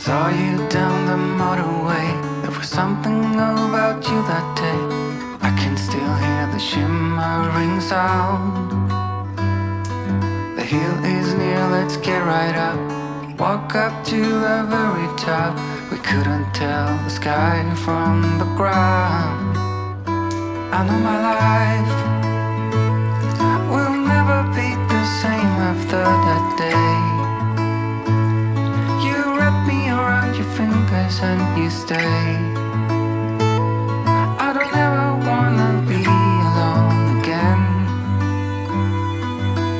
Saw you down the motorway. There was something about you that day. I can still hear the shimmering sound. The hill is near, let's get right up. Walk up to the very top. We couldn't tell the sky from the ground. I know my life will never be the same after that day. You wrap me around your fingers and you stay. I don't ever wanna be alone again.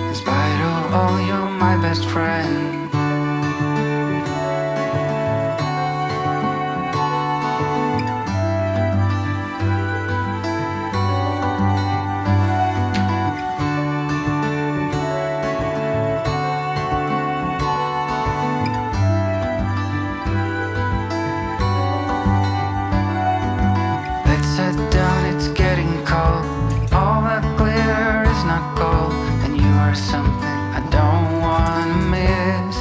In spite of all, you're my best friend. Something I don't wanna miss.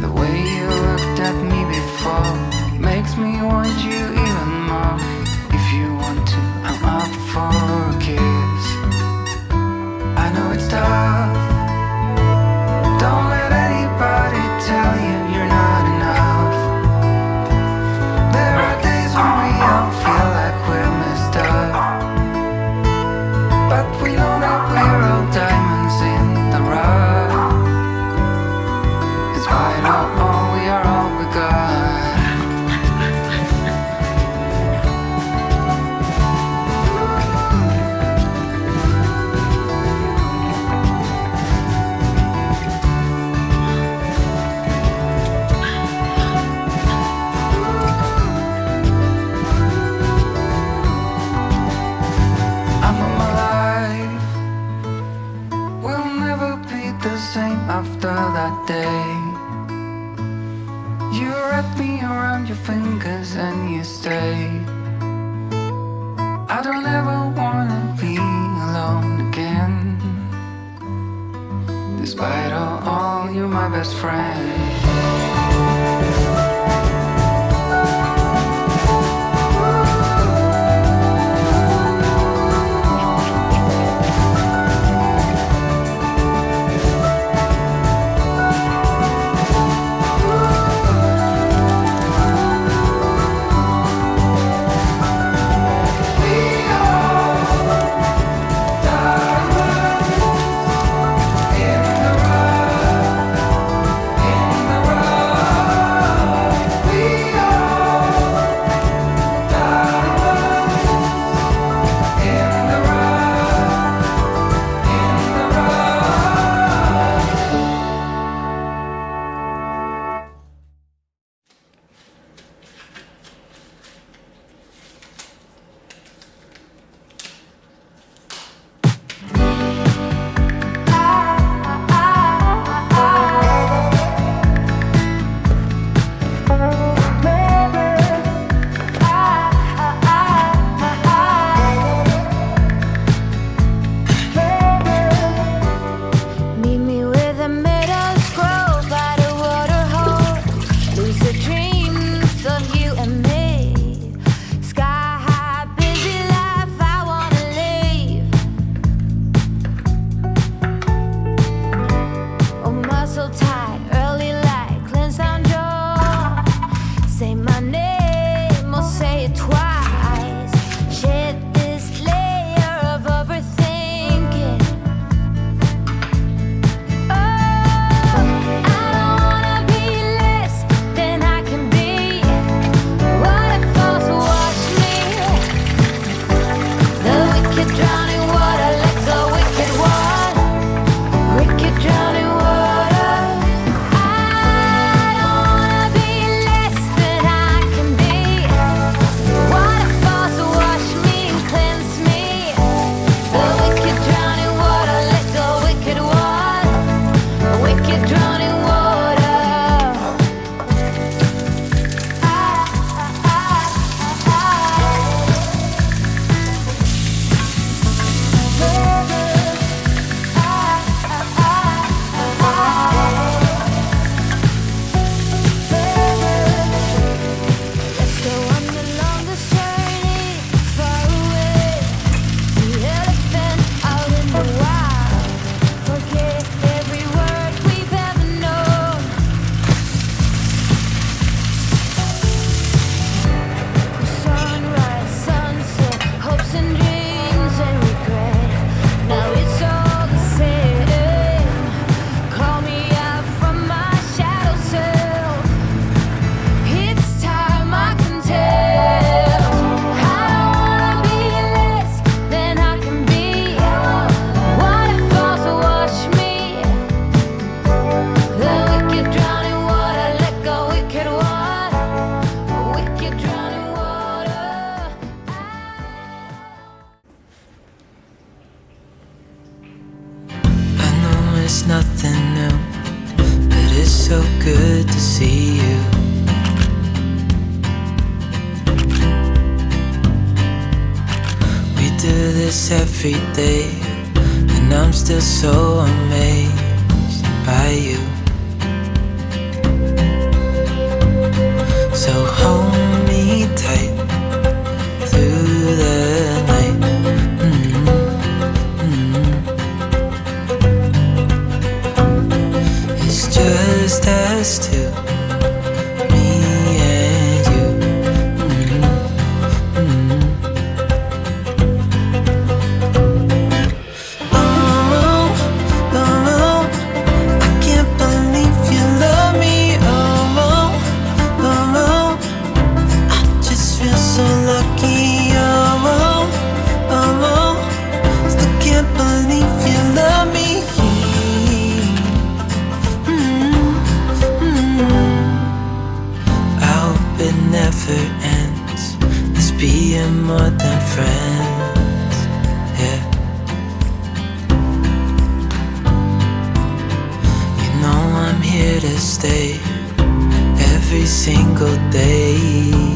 The way you looked at me before makes me want you even more. If you want to, I'm up for a kiss. I know it's tough. Don't let anybody tell you you're not enough. There are days when we all feel like we're messed up, but we know that we're all diamonds in the rough. In spite of all, we are all we got. After that day, you wrap me around your fingers and you stay. I don't ever wanna be alone again. Despite all, you're my best friend. In the it's nothing new, but it's so good to see you. We do this every day, and I'm still so amazed by you. So hold me tight through the night. It's just us two, me and you. Oh, oh, I can't believe you love me. Oh, oh, I just feel so lucky. Oh, oh, still can't believe you love me. I hope it never ends, this being more than friends, yeah. You know I'm here to stay every single day.